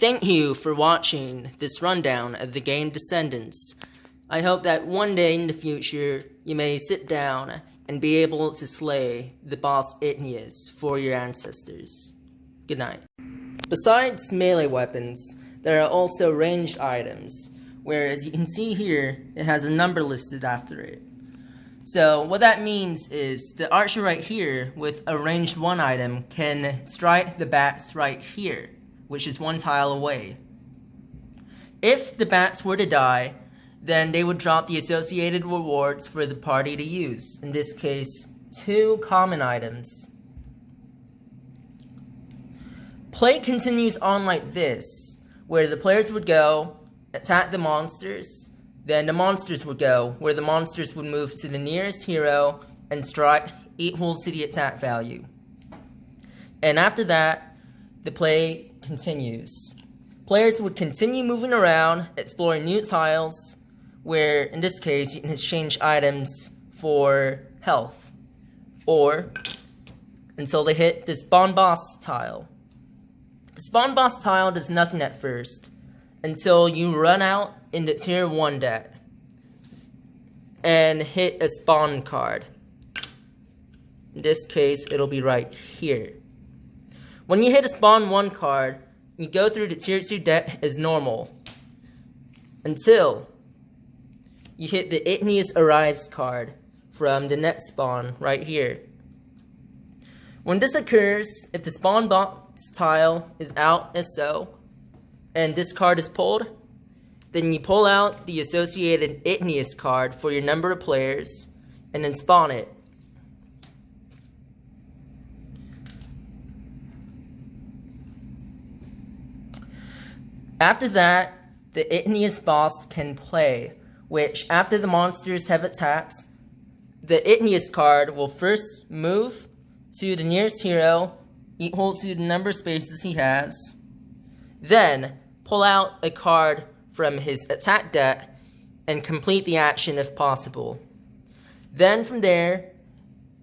Thank you for watching this rundown of the game Descendants. I hope that one day in the future you may sit down and be able to slay the boss Igneous for your ancestors. Good night. Besides melee weapons, there are also ranged items, where as you can see here, it has a number listed after it. So what that means is the archer right here with a ranged 1 item can strike the bats right here, which is 1 tile away. If the bats were to die, then they would drop the associated rewards for the party to use, in this case, 2 common items. Play continues on like this, where the players would go, attack the monsters, then the monsters would go, where the monsters would move to the nearest hero and strike equals to the attack value. And after that, the play continues. Players would continue moving around, exploring new tiles, where in this case you can exchange items for health, or until they hit the spawn boss tile. The spawn boss tile does nothing at first, until you run out in the tier 1 deck and hit a spawn card. In this case, it'll be right here. When you hit a spawn 1 card, you go through the tier 2 deck as normal, until you hit the Igneous Arrives card from the next spawn right here. When this occurs, if the spawn box tile is out as so, and this card is pulled, then you pull out the associated Igneous card for your number of players, and then spawn it. After that, the Igneous boss can play, which after the monsters have attacked, the Igneous card will first move to the nearest hero, equal to the number of spaces he has, then pull out a card from his attack deck and complete the action if possible. Then from there,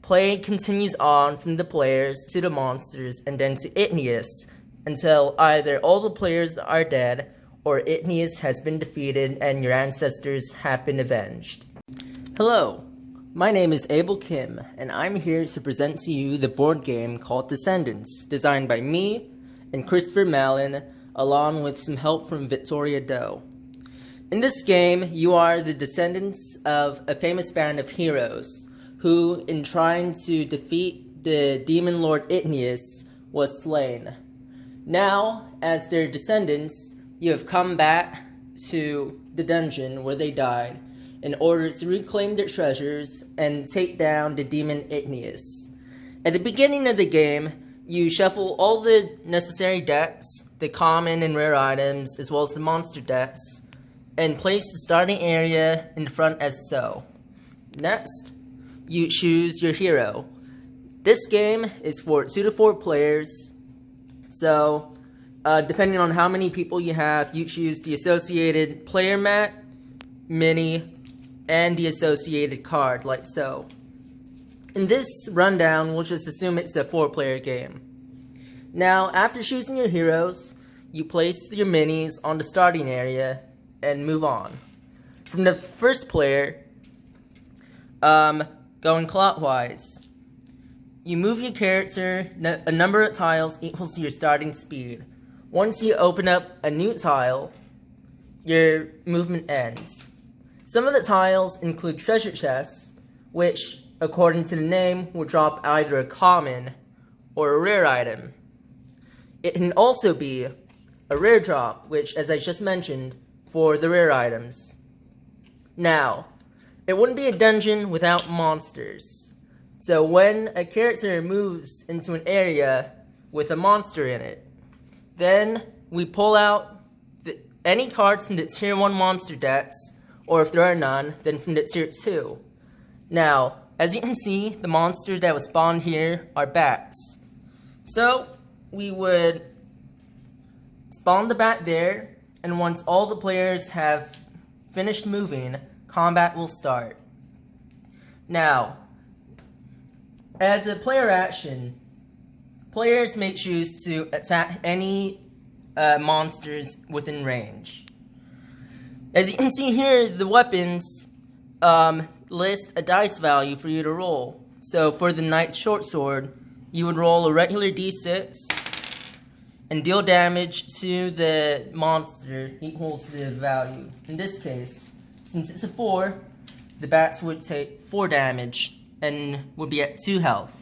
play continues on from the players to the monsters and then to Igneous until either all the players are dead or Igneous has been defeated and your ancestors have been avenged. Hello, my name is Abel Kim and I'm here to present to you the board game called Descendants, designed by me and Christopher Mallon, along with some help from Victoria Doe. In this game, you are the descendants of a famous band of heroes who, in trying to defeat the demon lord Igneous, was slain. Now, as their descendants, you have come back to the dungeon where they died in order to reclaim their treasures and take down the demon Igneous. At the beginning of the game, you shuffle all the necessary decks, the common and rare items, as well as the monster decks, and place the starting area in front as so. Next, you choose your hero. This game is for 2 to 4 players, so depending on how many people you have, you choose the associated player mat, mini, and the associated card, like so. In this rundown, we'll just assume it's a 4-player game. Now, after choosing your heroes, you place your minis on the starting area and move on. From the first player, going clockwise, you move your character a number of tiles equals to your starting speed. Once you open up a new tile, your movement ends. Some of the tiles include treasure chests, which, according to the name, will drop either a common or a rare item. It can also be a rare drop, which, as I just mentioned, for the rare items. Now, it wouldn't be a dungeon without monsters. So when a character moves into an area with a monster in it, then we pull out any cards from the tier 1 monster decks, or if there are none, then from the tier 2. Now, as you can see, the monster that was spawned here are bats. So, we would spawn the bat there, and once all the players have finished moving, combat will start. Now, as a player action, players may choose to attack any monsters within range. As you can see here, the weapons list a dice value for you to roll. So for the Knight's Short Sword, you would roll a regular d6 and deal damage to the monster equals the value. In this case, since it's a 4, the bats would take 4 damage and would be at 2 health.